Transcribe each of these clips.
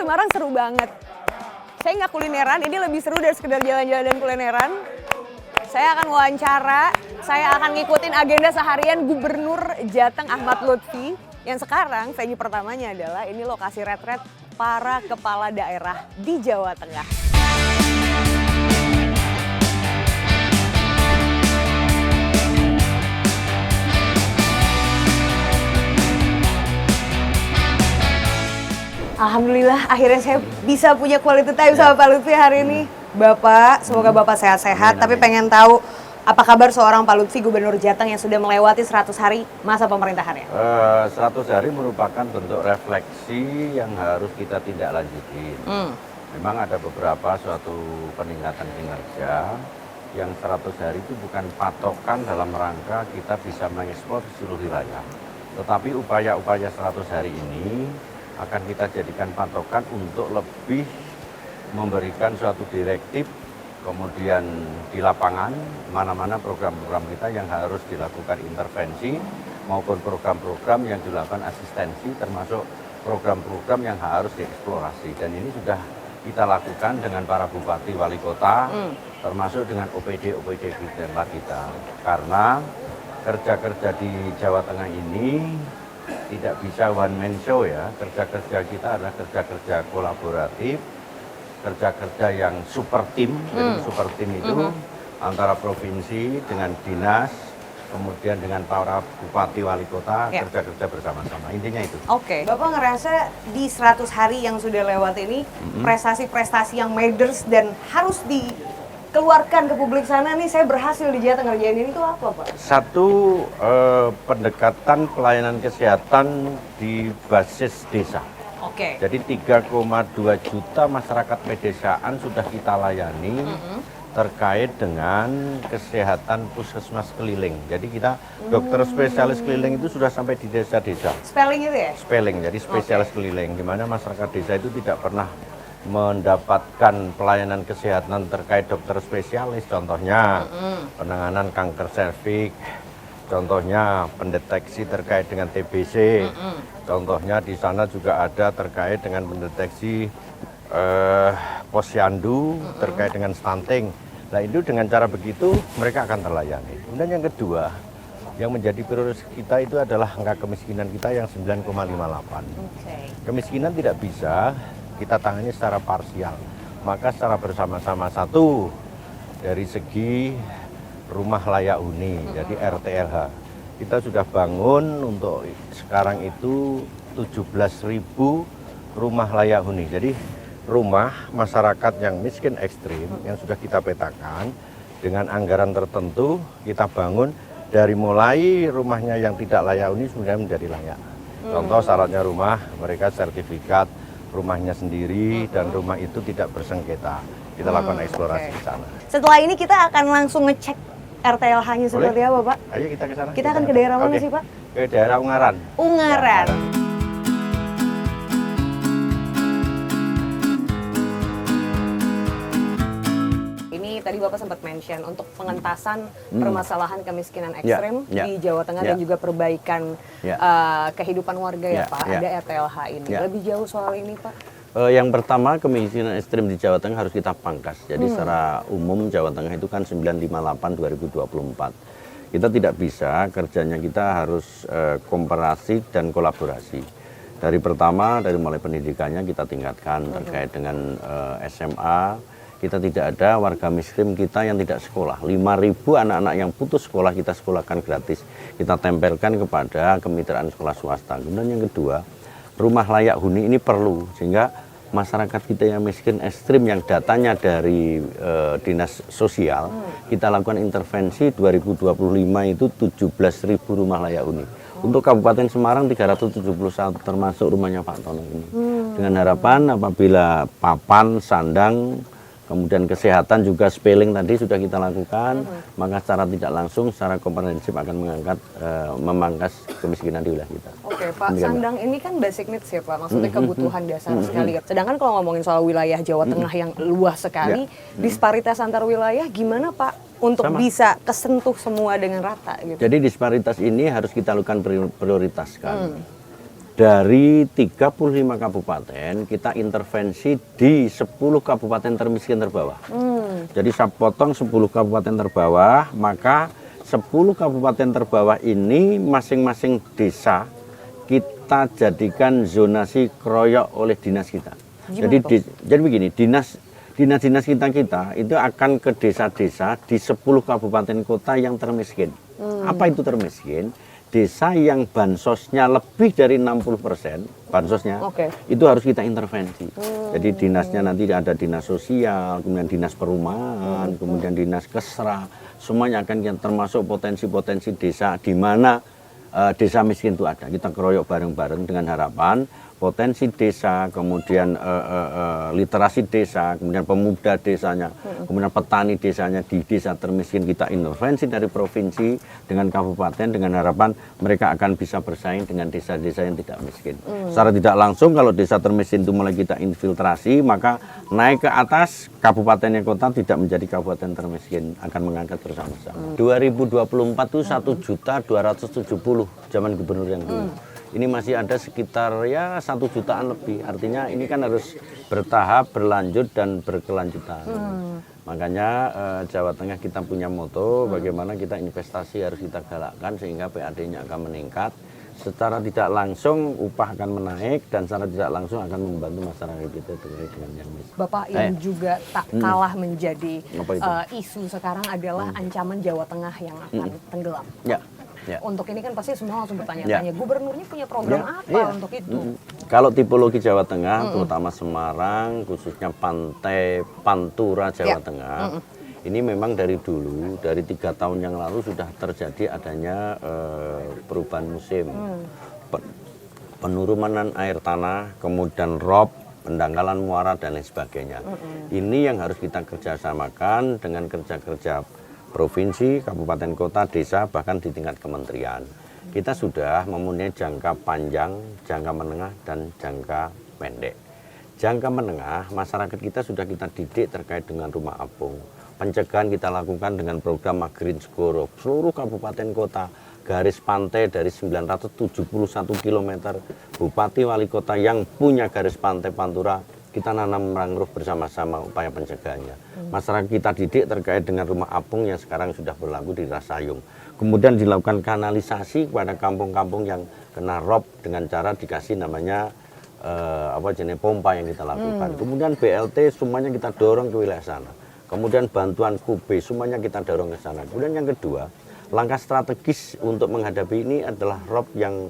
Semarang seru banget. Saya nggak kulineran, ini lebih seru dari sekedar jalan-jalan dan kulineran. Saya akan wawancara, saya akan ngikutin agenda seharian Gubernur Jateng Ahmad Lutfi. Yang sekarang venue pertamanya adalah ini lokasi retret para kepala daerah di Jawa Tengah. Alhamdulillah akhirnya saya bisa punya quality time sama Pak Lutfi hari ini. Bapak, semoga Bapak sehat-sehat, tapi pengen tahu apa kabar seorang Pak Lutfi Gubernur Jateng yang sudah melewati 100 hari masa pemerintahannya? 100 hari merupakan bentuk refleksi yang harus kita tindak lanjuti. Memang ada beberapa suatu peningkatan kinerja yang 100 hari itu bukan patokan dalam rangka kita bisa mengekspor seluruh wilayah. Tetapi upaya-upaya 100 hari ini akan kita jadikan patokan untuk lebih memberikan suatu direktif, kemudian di lapangan mana-mana program-program kita yang harus dilakukan intervensi maupun program-program yang dilakukan asistensi, termasuk program-program yang harus dieksplorasi. Dan ini sudah kita lakukan dengan para bupati wali kota, termasuk dengan OPD kita. Karena kerja-kerja di Jawa Tengah ini tidak bisa one man show ya, kerja-kerja kita adalah kerja-kerja kolaboratif, kerja-kerja yang super tim. Jadi super tim itu antara provinsi dengan dinas, kemudian dengan para bupati wali kota, kerja-kerja bersama-sama. Intinya itu. Oke. Bapak ngerasa di 100 hari yang sudah lewat ini, prestasi-prestasi yang matters dan harus dikeluarkan ke publik sana nih, saya berhasil di Jateng ngerjain ini, itu apa Pak? Satu, pendekatan pelayanan kesehatan di basis desa. Oke. Jadi 3,2 juta masyarakat pedesaan sudah kita layani terkait dengan kesehatan puskesmas keliling. Jadi kita dokter spesialis keliling itu sudah sampai di desa-desa. Spelling itu ya? Spelling, jadi spesialis keliling, di mana masyarakat desa itu tidak pernah mendapatkan pelayanan kesehatan terkait dokter spesialis, contohnya penanganan kanker serviks, contohnya pendeteksi terkait dengan TBC, contohnya di sana juga ada terkait dengan pendeteksi posyandu terkait dengan stunting. Nah itu dengan cara begitu mereka akan terlayani. Kemudian yang kedua, yang menjadi prioritas kita itu adalah angka kemiskinan kita yang 9,58. Kemiskinan tidak bisa kita tangani secara parsial, maka secara bersama-sama. Satu, dari segi rumah layak huni, jadi RTLH. Kita sudah bangun untuk sekarang itu 17.000 rumah layak huni. Jadi rumah masyarakat yang miskin ekstrim yang sudah kita petakan dengan anggaran tertentu kita bangun dari mulai rumahnya yang tidak layak huni sudah menjadi layak. Contoh syaratnya rumah mereka sertifikat rumahnya sendiri dan rumah itu tidak bersengketa. Kita lakukan eksplorasi di sana. Setelah ini kita akan langsung ngecek RTLH-nya seperti apa, Pak? Ayo kita ke sana. Kita akan ke daerah mana sih, Pak? Ke daerah Ungaran. Ungaran. Ini tadi Bapak sempat mention untuk pengentasan permasalahan kemiskinan ekstrem di Jawa Tengah dan juga perbaikan kehidupan warga ya Pak. Ada RTLH ini. Lebih jauh soal ini Pak? Yang pertama, kemiskinan ekstrem di Jawa Tengah harus kita pangkas. Jadi secara umum Jawa Tengah itu kan 958 2024. Kita tidak bisa, kerjanya kita harus komparasi dan kolaborasi. Dari pertama, dari mulai pendidikannya kita tingkatkan terkait dengan SMA. Kita tidak ada warga miskin kita yang tidak sekolah. 5.000 anak-anak yang putus sekolah kita sekolahkan gratis. Kita tempelkan kepada kemitraan sekolah swasta. Kemudian yang kedua, rumah layak huni ini perlu sehingga masyarakat kita yang miskin ekstrim yang datanya dari dinas sosial, kita lakukan intervensi 2025 itu 17.000 rumah layak huni. Untuk Kabupaten Semarang 371 termasuk rumahnya Pak Tono ini. Dengan harapan apabila papan, sandang, kemudian kesehatan juga spelling tadi sudah kita lakukan, maka secara tidak langsung, secara komprehensif akan memangkas kemiskinan di wilayah kita. Oke Pak, sandang ini kan basic needs ya Pak, maksudnya kebutuhan dasar sekali. Sedangkan kalau ngomongin soal wilayah Jawa Tengah yang luas sekali, disparitas antar wilayah gimana Pak untuk bisa kesentuh semua dengan rata gitu? Jadi disparitas ini harus kita lakukan prioritaskan. Dari 35 kabupaten kita intervensi di 10 kabupaten termiskin terbawah. Jadi saya potong 10 kabupaten terbawah, maka 10 kabupaten terbawah ini masing-masing desa kita jadikan zonasi kroyok oleh dinas kita. Jadi begini, dinas kita itu akan ke desa-desa di 10 kabupaten kota yang termiskin. Apa itu termiskin? Desa yang bansosnya lebih dari 60%, bansosnya, itu harus kita intervensi. Jadi dinasnya nanti ada dinas sosial, kemudian dinas perumahan, kemudian dinas kesra, semuanya akan termasuk potensi-potensi desa di mana desa miskin itu ada. Kita keroyok bareng-bareng dengan harapan potensi desa, kemudian literasi desa, kemudian pemuda desanya, kemudian petani desanya di desa termiskin kita intervensi dari provinsi dengan kabupaten dengan harapan mereka akan bisa bersaing dengan desa-desa yang tidak miskin. Secara tidak langsung kalau desa termiskin itu mulai kita infiltrasi, maka naik ke atas kabupatennya kota tidak menjadi kabupaten termiskin, akan mengangkat bersama-sama. 2024 itu 1.270.000 zaman gubernur yang dulu. Ini masih ada sekitar ya 1 jutaan lebih. Artinya ini kan harus bertahap, berlanjut dan berkelanjutan. Makanya Jawa Tengah kita punya moto bagaimana kita investasi harus kita galakkan sehingga PAD-nya akan meningkat. Secara tidak langsung upah akan menaik dan secara tidak langsung akan membantu masyarakat kita terkait dengan yang miskin. Bapak yang juga tak kalah menjadi isu sekarang adalah ancaman Jawa Tengah yang akan tenggelam. Ya. Untuk ini kan pasti semua langsung bertanya-tanya, gubernurnya punya program apa untuk itu? Kalau tipologi Jawa Tengah, terutama Semarang, khususnya Pantai Pantura Jawa Tengah, ini memang dari dulu, dari 3 tahun yang lalu sudah terjadi adanya perubahan musim, penurunan air tanah, kemudian rob, pendangkalan muara dan lain sebagainya. Ini yang harus kita kerjasamakan dengan kerja-kerja provinsi, kabupaten kota, desa, bahkan di tingkat kementerian. Kita sudah mempunyai jangka panjang, jangka menengah, dan jangka pendek. Jangka menengah, masyarakat kita sudah kita didik terkait dengan rumah apung. Pencegahan kita lakukan dengan program Green Skoro. Seluruh kabupaten kota, garis pantai dari 971 km, bupati wali kota yang punya garis pantai Pantura, kita nanam mangrove bersama-sama upaya pencegahannya. Masyarakat kita didik terkait dengan rumah apung yang sekarang sudah berlaku di Rasayung. Kemudian dilakukan kanalisasi kepada kampung-kampung yang kena rob dengan cara dikasih namanya jenis pompa yang kita lakukan. Kemudian BLT semuanya kita dorong ke wilayah sana. Kemudian bantuan KUB semuanya kita dorong ke sana. Kemudian yang kedua, langkah strategis untuk menghadapi ini adalah rob yang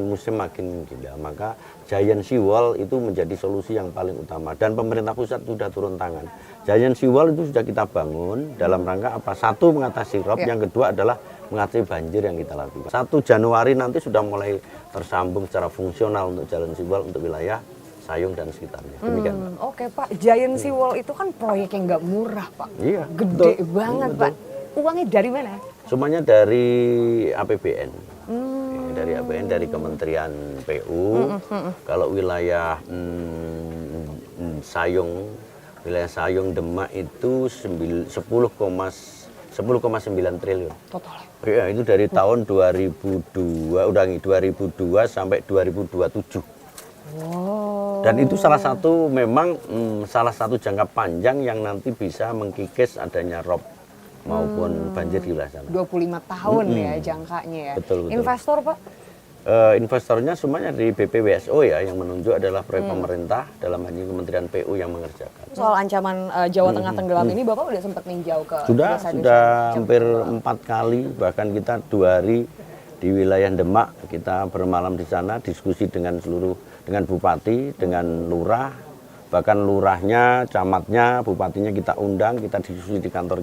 musim makin gila, maka giant sea wall itu menjadi solusi yang paling utama dan pemerintah pusat sudah turun tangan. Giant sea wall itu sudah kita bangun dalam rangka apa? Satu, mengatasi rob, yang kedua adalah mengatasi banjir yang kita lakukan. 1 Januari nanti sudah mulai tersambung secara fungsional untuk jalan sea wall untuk wilayah Sayung dan sekitarnya. Demikian, Pak. Oke, Pak, giant sea wall itu kan proyek yang nggak murah, Pak. Iya, gede banget, Pak. Uangnya dari mana? Semuanya dari APBN. Dari APBN, dari Kementerian PU. Kalau wilayah wilayah Sayung Demak itu 10,9 triliun. Total. Ya, itu dari tahun 2002 sampai 2027. Wow. Dan itu salah satu jangka panjang yang nanti bisa mengkikis adanya rob maupun banjir di wilayah sana. 25 tahun ya jangkanya ya. Betul. Investor, Pak? Investornya semuanya dari BPWSO ya, yang menunjuk adalah proyek pemerintah, dalam hal ini Kementerian PU yang mengerjakan. Soal ancaman Jawa Tengah tenggelam ini, Bapak udah sempat ninjau ke Sudah hampir 4 kali, bahkan kita 2 hari di wilayah Demak, kita bermalam di sana, diskusi dengan bupati, dengan lurah, bahkan lurahnya, camatnya, bupatinya kita undang, kita diskusi di kantor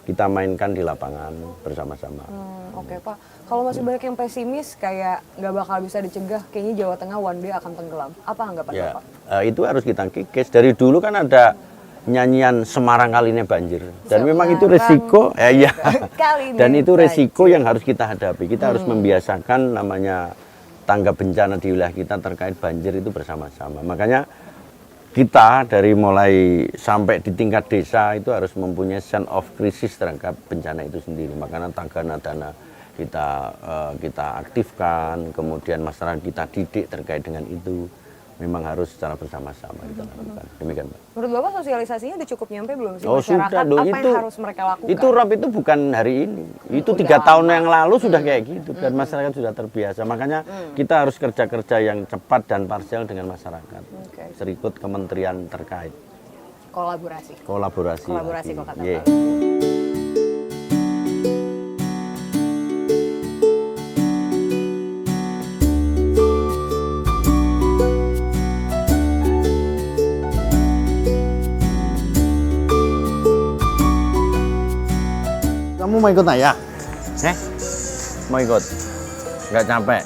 kita mainkan di lapangan bersama-sama. Oke, Pak. Kalau masih banyak yang pesimis kayak nggak bakal bisa dicegah, kayaknya Jawa Tengah one day akan tenggelam. Apa anggapan Bapak? Itu harus kita kikis. Dari dulu kan ada nyanyian Semarang kali ini banjir. Dan memang itu resiko, dan itu resiko yang harus kita hadapi. Kita harus membiasakan namanya tanggap bencana di wilayah kita terkait banjir itu bersama-sama. Makanya kita dari mulai sampai di tingkat desa itu harus mempunyai sense of crisis terhadap bencana itu sendiri. Makanya tagana dana kita aktifkan, kemudian masyarakat kita didik terkait dengan itu. Memang harus secara bersama-sama kita lakukan. Demikian, Mbak. Menurut Bapak sosialisasinya udah cukup nyampe belum sih Oh, masyarakat? sudah, Apa itu, yang harus mereka lakukan? Itu ROP itu bukan hari ini. Itu Udah 3 tahun yang lalu sudah kayak gitu. Dan masyarakat sudah terbiasa. Makanya kita harus kerja-kerja yang cepat dan parsial dengan masyarakat. Oke. Serikut kementerian terkait. Kolaborasi. Kolaborasi Kok lagi. kata Yeah. Pak. Kamu mau ikut ayah? Mau ikut? Nggak capek?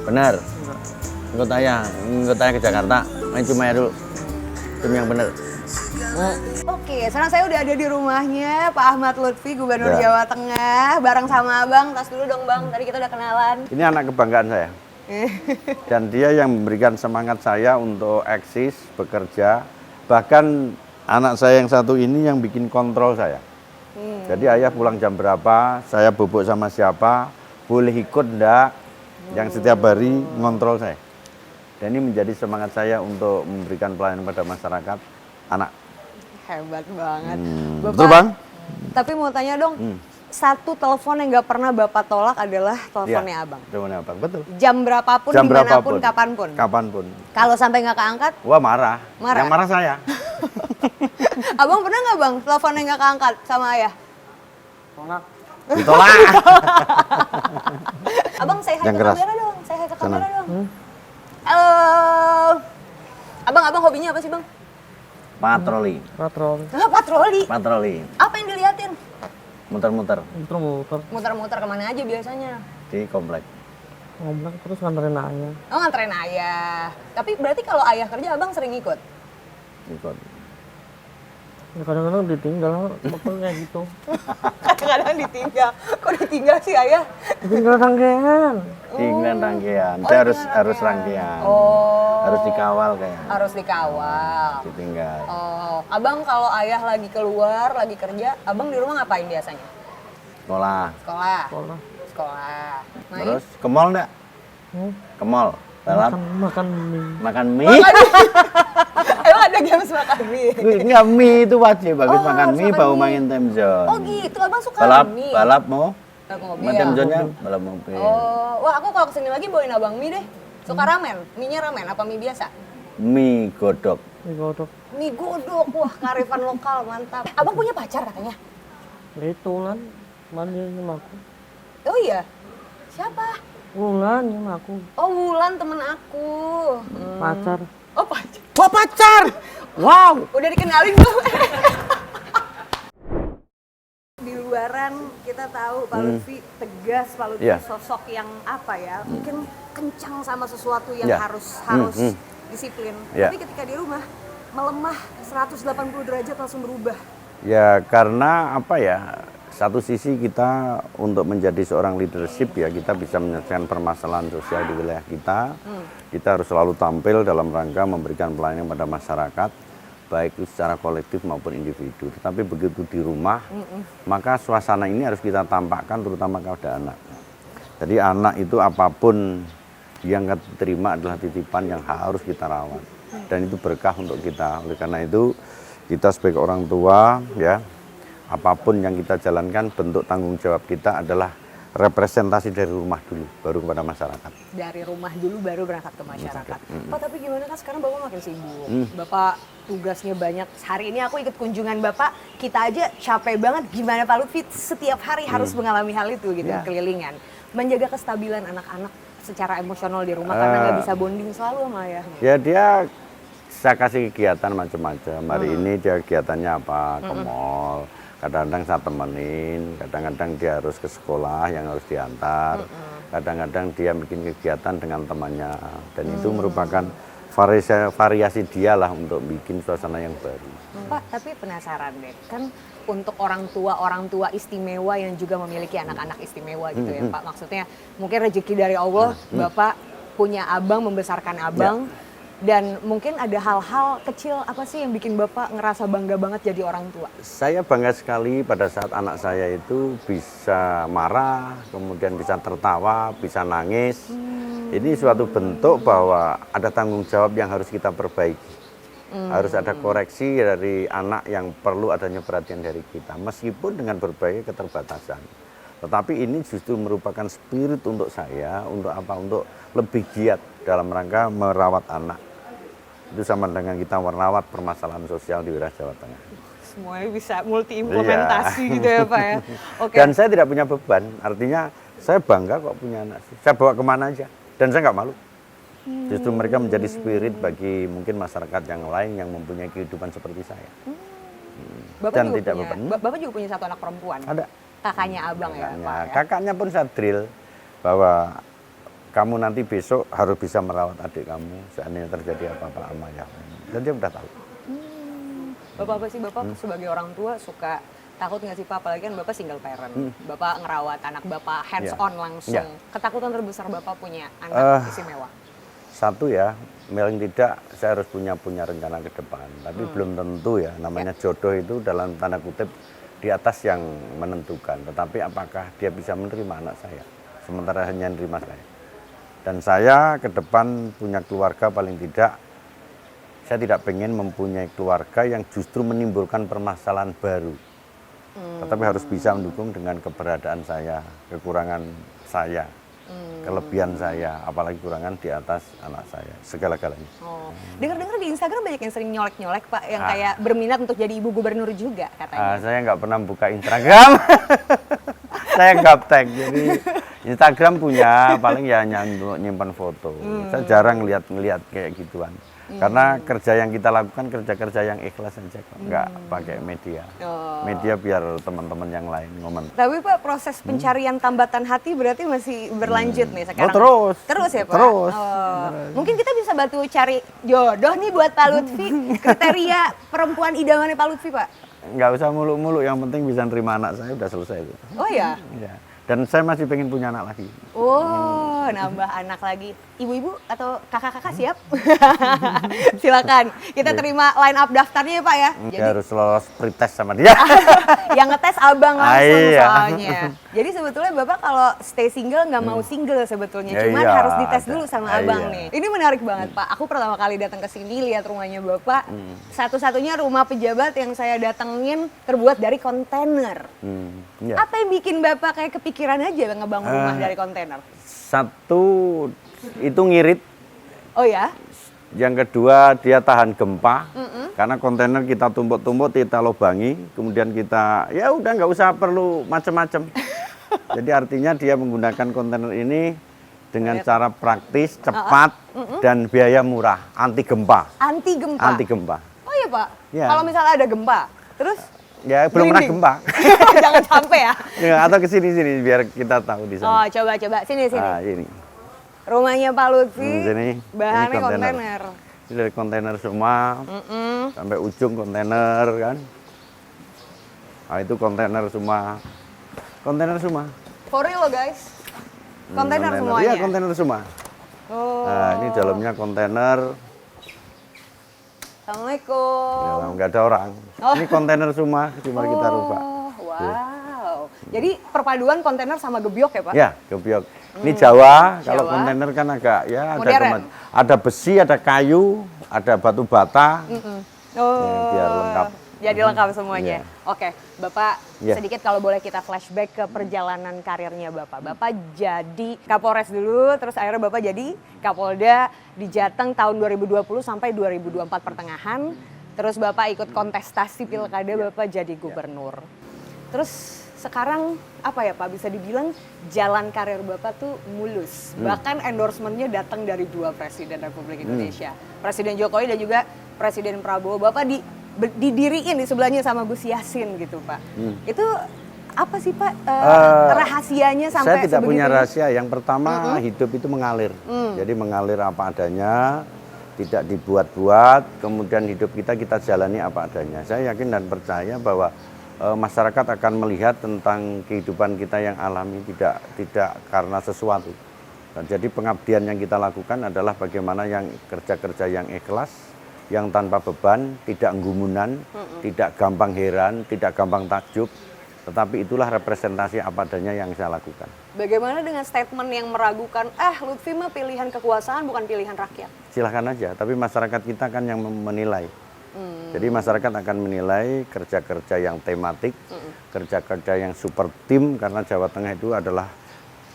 Bener? Ikut ayah ke Jakarta. Main Cimaya dulu. Tim yang bener. Oke, sekarang saya udah ada di rumahnya Pak Ahmad Lutfi, Gubernur Ya. Jawa Tengah, bareng sama Abang. Tas dulu dong Bang, tadi kita udah kenalan. Ini anak kebanggaan saya. Dan dia yang memberikan semangat saya untuk eksis, bekerja. Bahkan anak saya yang satu ini yang bikin kontrol saya. Jadi ayah pulang jam berapa, saya bubuk sama siapa, boleh ikut enggak, yang setiap hari ngontrol saya. Dan ini menjadi semangat saya untuk memberikan pelayanan pada masyarakat, anak. Hebat banget. Bapak, Betul Bang? tapi mau tanya dong, satu telepon yang nggak pernah Bapak tolak adalah teleponnya Iya, Abang. teleponnya Abang, betul. Jam berapapun, Jam dimanapun, berapapun, kapanpun. kapanpun. Kalau sampai nggak keangkat, Wah marah. Marah? Yang marah saya. Abang pernah nggak Bang teleponnya nggak keangkat sama ayah? Ditolak. Abang saya Yang ke keras. kamera dong, saya ke kamera Sana. dong. Halo. Abang hobinya apa sih Bang? Patroli. Patroli. Patroli. Apa yang diliatin? Muter-muter Muter-muter kemana aja biasanya? di komplek. Ngobrol terus nganterin ayah. Oh nganterin ayah. Tapi berarti kalau ayah kerja abang sering ikut? Ikut. Ya, kadang-kadang ditinggal, bapak kayak gitu. Kadang-kadang ditinggal. Kok ditinggal sih ayah? Ditinggal rangkaian. Tinggal rangkaian. Oh, Saya tinggal harus rangkaian. rangkaian. Oh. Harus dikawal kayak. Harus dikawal. Ditinggal. Oh, abang kalau ayah lagi keluar, lagi kerja, abang di rumah ngapain biasanya? Sekolah. Sekolah. Sekolah. Sekolah. Main? Terus ke mall enggak? Ke mall. Balap. Makan mie. Makan mie. Emang ada games makan mie? Enggak, mie itu wajib. Habis Oh, makan harus mie makan baru mie. main time zone. Oh gitu, abang suka Balap, mie? balap mau. Balap mobil. Main time zone-nya balap mobil. Oh, wah aku kalau kesini lagi bawain abang mie deh. Suka ramen? Mie-nya ramen apa mie biasa? Mie godok. Mie godok. Mie godok, wah kearifan lokal mantap. Abang punya pacar katanya? Itu lan. Mandi sama aku. Oh iya? Siapa? Wulan sama aku. Oh Wulan temen aku. Pacar. Oh pacar. Wah pacar. Wow. Udah dikenalin belum? Di luaran kita tahu Pak Lutfi tegas, Pak Lutfi Iya. sosok yang apa ya? Mungkin kencang sama sesuatu yang Iya. harus disiplin. Iya. Tapi ketika di rumah melemah 180 derajat langsung berubah. Ya karena apa ya, satu sisi kita untuk menjadi seorang leadership ya kita bisa menyelesaikan permasalahan sosial di wilayah kita. Kita harus selalu tampil dalam rangka memberikan pelayanan pada masyarakat, baik itu secara kolektif maupun individu. Tetapi begitu di rumah, maka suasana ini harus kita tampakkan terutama kepada anak. Jadi anak itu apapun yang kita terima adalah titipan yang harus kita rawat. Dan itu berkah untuk kita. Oleh karena itu kita sebagai orang tua ya, apapun yang kita jalankan bentuk tanggung jawab kita adalah representasi dari rumah dulu, baru kepada masyarakat. Dari rumah dulu baru berangkat ke masyarakat. Pak tapi gimana kan sekarang Bapak makin sibuk. Bapak tugasnya banyak. Hari ini aku ikut kunjungan Bapak, kita aja capek banget gimana Pak Lutfi setiap hari harus mengalami hal itu gitu, Ya. kelilingan. Menjaga kestabilan anak-anak secara emosional di rumah karena nggak bisa bonding selalu sama ayahnya. Ya dia, saya kasih kegiatan macam-macam. Hari ini dia kegiatannya apa? Ke mall. Kadang-kadang saya temenin, kadang-kadang dia harus ke sekolah yang harus diantar. Kadang-kadang dia bikin kegiatan dengan temannya. Dan itu merupakan variasi dia lah untuk bikin suasana yang baru. Pak, tapi penasaran deh, kan untuk orang tua istimewa yang juga memiliki anak-anak istimewa gitu ya Pak. Maksudnya mungkin rezeki dari Allah, Bapak punya abang, membesarkan abang. Dan mungkin ada hal-hal kecil apa sih yang bikin Bapak ngerasa bangga banget jadi orang tua? Saya bangga sekali pada saat anak saya itu bisa marah, kemudian bisa tertawa, bisa nangis. Ini suatu bentuk bahwa ada tanggung jawab yang harus kita perbaiki. Harus ada koreksi dari anak yang perlu adanya perhatian dari kita, meskipun dengan berbagai keterbatasan. Tetapi ini justru merupakan spirit untuk saya, untuk apa? Untuk lebih giat dalam rangka merawat anak. Itu sama dengan kita merawat permasalahan sosial di wilayah Jawa Tengah. Semuanya bisa multi implementasi gitu ya Pak ya. Oke. Dan saya tidak punya beban, artinya saya bangga kok punya anak. Saya bawa kemana aja, dan saya nggak malu. Justru mereka menjadi spirit bagi mungkin masyarakat yang lain yang mempunyai kehidupan seperti saya. Bapak Dan juga tidak punya, beban. Bapak juga punya satu anak perempuan. Ada. Kakaknya abang ya Kakaknya, Pak ya. kakaknya pun saya drill bahwa kamu nanti besok harus bisa merawat adik kamu seandainya terjadi apa-apa sama ayah. Dan dia udah tahu. Bapak apa sih Bapak sebagai orang tua suka takut nggak sih Pak? Apalagi kan Bapak single parent. Bapak ngerawat anak Bapak hands on langsung. Ya. Ketakutan terbesar Bapak punya anak istimewa? Satu ya, paling tidak saya harus punya rencana ke depan. Tapi belum tentu ya, namanya jodoh itu dalam tanda kutip di atas yang menentukan. Tetapi apakah dia bisa menerima anak saya? Sementara hanya menerima saya. Dan saya ke depan punya keluarga paling tidak, saya tidak pengen mempunyai keluarga yang justru menimbulkan permasalahan baru. Tetapi harus bisa mendukung dengan keberadaan saya, kekurangan saya, kelebihan saya, apalagi kekurangan di atas anak saya, segala-galanya. Oh, dengar-dengar di Instagram banyak yang sering nyolek-nyolek Pak, yang kayak berminat untuk jadi ibu gubernur juga katanya. Saya nggak pernah buka Instagram, saya gaptek, jadi Instagram punya paling ya nyimpan foto. Saya jarang ngeliat kayak gituan. Karena kerja yang kita lakukan kerja-kerja yang ikhlas saja kok, nggak pakai media. Media biar teman-teman yang lain ngomen. Tapi Pak, proses pencarian tambatan hati berarti masih berlanjut nih sekarang? Terus. Terus ya Pak? Terus. Mungkin kita bisa bantu cari jodoh nih buat Pak Lutfi. Kriteria perempuan idamannya Pak Lutfi Pak? Nggak usah muluk-muluk, yang penting bisa nerima anak saya udah selesai itu. Oh ya? Ya. Dan saya masih pengen punya anak lagi. Oh, nambah anak lagi. Ibu-ibu atau kakak-kakak siap? Silakan. Kita terima line up daftarnya ya Pak ya. Dia harus lolos pretest sama dia. Yang ngetes abang langsung Iya. soalnya. Jadi sebetulnya Bapak kalau stay single nggak mau single sebetulnya. Ya Cuman iya, harus dites ada. dulu sama Ah, abang iya. nih. Ini menarik banget Pak. Aku pertama kali datang ke sini lihat rumahnya Bapak. Satu-satunya rumah pejabat yang saya datengin terbuat dari kontainer. Ya. Apa yang bikin Bapak kayak kepikiran aja ngebangun rumah dari kontainer? Satu, itu ngirit. Oh ya? Yang kedua, dia tahan gempa. Karena kontainer kita tumpuk-tumpuk, kita lubangi. Kemudian kita, ya udah nggak usah perlu macam-macam. Jadi artinya dia menggunakan kontainer ini dengan cara praktis, cepat, dan biaya murah. Anti gempa. Anti gempa? Anti gempa. Oh iya Pak? Ya. Kalau misalnya ada gempa, terus? Ya belum pernah Merinding. gempa. Jangan sampai ya. Ya, atau ke sini biar kita tahu di Oh, sana. coba. Sini. Nah, ini. Rumahnya Pak Lutfi, Sini. bahannya Ini kontainer. Ini dari kontainer semua, sampai ujung kontainer kan. Nah, itu kontainer semua. Kontainer semua. For real loh guys. Kontainer semuanya. Iya, kontainer semua. Oh. Nah, ini dalamnya kontainer. Assalamualaikum. Ya, nggak ada orang. Oh. Ini kontainer semua, cuma kita rubah. Wow. Jadi perpaduan kontainer sama gebyok ya Pak? Ya, gebyok. Ini Jawa, kalau Jawa. kontainer kan agak ya Modern. ada besi, ada kayu, ada batu bata. Oh. Ya, biar lengkap. Jadi lengkap semuanya. Iya. Oke, Bapak Iya. sedikit kalau boleh kita flashback ke perjalanan karirnya Bapak. Bapak jadi Kapolres dulu, terus akhirnya Bapak jadi Kapolda di Jateng tahun 2020 sampai 2024 pertengahan. Terus Bapak ikut kontestasi pilkada, Bapak jadi gubernur. Terus sekarang apa ya Pak, bisa dibilang jalan karir Bapak tuh mulus. Bahkan endorsementnya datang dari dua presiden Republik Indonesia. Presiden Jokowi dan juga Presiden Prabowo. Bapak didiriin di sebelahnya sama Gus Yassin gitu Pak. Itu apa sih Pak rahasianya sampai Saya tidak punya sebegitunya? rahasia. Yang pertama, hidup itu mengalir. Jadi mengalir apa adanya, tidak dibuat-buat, kemudian hidup kita jalani apa adanya. Saya yakin dan percaya bahwa masyarakat akan melihat tentang kehidupan kita yang alami, tidak karena sesuatu, Jadi pengabdian yang kita lakukan adalah bagaimana yang kerja-kerja yang ikhlas, yang tanpa beban, tidak gumunan, tidak gampang heran, tidak gampang takjub, tetapi itulah representasi apa adanya yang saya lakukan. Bagaimana dengan statement yang meragukan, Lutfi mah pilihan kekuasaan bukan pilihan rakyat? Silahkan aja, tapi masyarakat kita kan yang menilai. Jadi masyarakat akan menilai kerja-kerja yang tematik, kerja-kerja yang super tim, karena Jawa Tengah itu adalah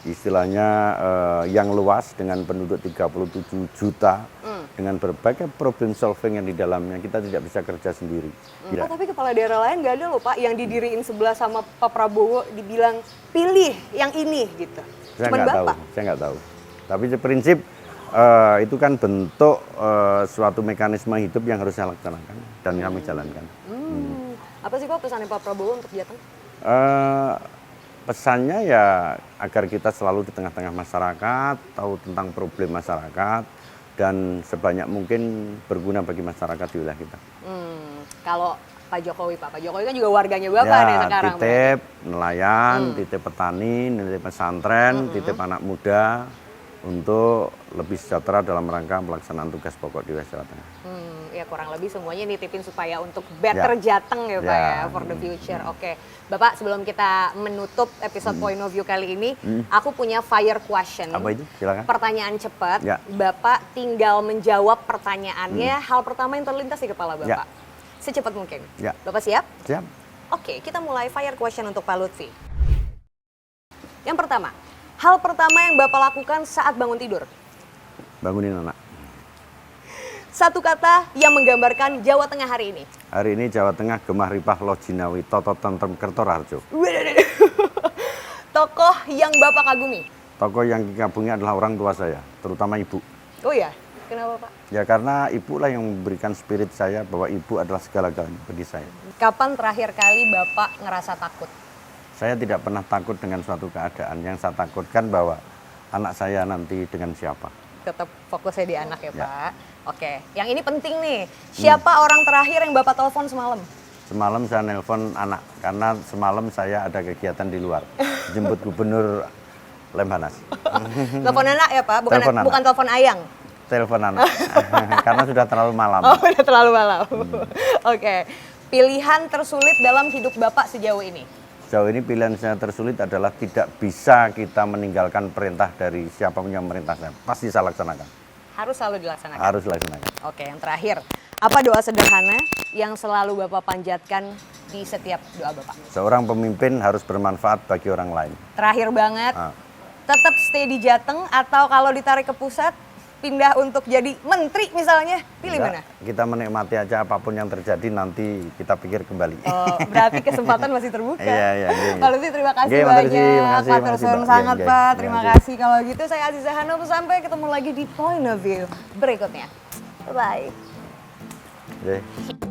istilahnya yang luas dengan penduduk 37 juta, dengan berbagai problem solving yang di dalamnya, kita tidak bisa kerja sendiri. Oh, tapi kepala daerah lain nggak ada loh Pak, yang didiriin sebelah sama Pak Prabowo dibilang pilih yang ini gitu. Saya Cuman nggak tahu, Bapak. saya nggak tahu. Tapi prinsip itu kan bentuk suatu mekanisme hidup yang harus saya laksanakan dan kami jalankan. Apa sih Pak pesannya Pak Prabowo untuk Jateng? Pesannya ya agar kita selalu di tengah-tengah masyarakat, tahu tentang problem masyarakat, dan sebanyak mungkin berguna bagi masyarakat di wilayah kita. Kalau Pak Jokowi kan juga warganya Bapak Ya, nih sekarang. titip nelayan, titip petani, titip pesantren, titip anak muda untuk lebih sejahtera dalam rangka pelaksanaan tugas pokok di wilayah Jawa Tengah. Ya kurang lebih semuanya nitipin supaya untuk better Jateng ya Pak ya, for the future. Oke, Bapak sebelum kita menutup episode Point of View kali ini, aku punya fire question. Apa itu? Silakan. Pertanyaan cepat, Ya. Bapak tinggal menjawab pertanyaannya, hal pertama yang terlintas di kepala Bapak. Secepat mungkin. Ya. Bapak siap? Siap? Oke, kita mulai fire question untuk Pak Lutfi. Yang pertama, hal pertama yang Bapak lakukan saat bangun tidur? Bangunin anak. Satu kata yang menggambarkan Jawa Tengah hari ini. Hari ini Jawa Tengah gemah ripah lo jinawi toto tentrem kerto harjo. Tokoh yang Bapak kagumi? Tokoh yang dikagumi adalah orang tua saya, terutama ibu. Oh ya, kenapa Pak? Ya karena ibulah yang memberikan spirit saya bahwa ibu adalah segala-galanya bagi saya. Kapan terakhir kali Bapak ngerasa takut? Saya tidak pernah takut dengan suatu keadaan. Yang saya takutkan bahwa anak saya nanti dengan siapa. Tetap fokusnya di anak ya Ya. Pak. Oke, yang ini penting nih. Siapa orang terakhir yang Bapak telepon semalam? Semalam saya nelpon anak, karena semalam saya ada kegiatan di luar. Jemput Gubernur Lemhanas. Telepon anak ya Pak, bukan Telepon anak. bukan telepon ayang. Telepon anak, karena sudah terlalu malam. Oh, udah terlalu malam. Oke. Pilihan tersulit dalam hidup Bapak sejauh ini? Sejauh ini pilihan saya tersulit adalah tidak bisa kita meninggalkan perintah dari siapapun yang merintah saya. Pasti saya laksanakan. Harus selalu dilaksanakan? Harus dilaksanakan. Oke, yang terakhir. Apa doa sederhana yang selalu Bapak panjatkan di setiap doa Bapak? Seorang pemimpin harus bermanfaat bagi orang lain. Terakhir banget, tetap stay di Jateng atau kalau ditarik ke pusat, pindah untuk jadi menteri misalnya, pilih Enggak, mana? kita menikmati aja apapun yang terjadi, nanti kita pikir kembali. Oh, berarti kesempatan masih terbuka. Iya. Pak Lutfi terima kasih Nggih, banyak. makasih, Pak makasih, Tersun Mbak. sangat Nggih, Pak. nggih. Terima Nggih. kasih. Kalau gitu saya Aziza Hanum, sampai ketemu lagi di Point of View berikutnya. Bye-bye. Nggih.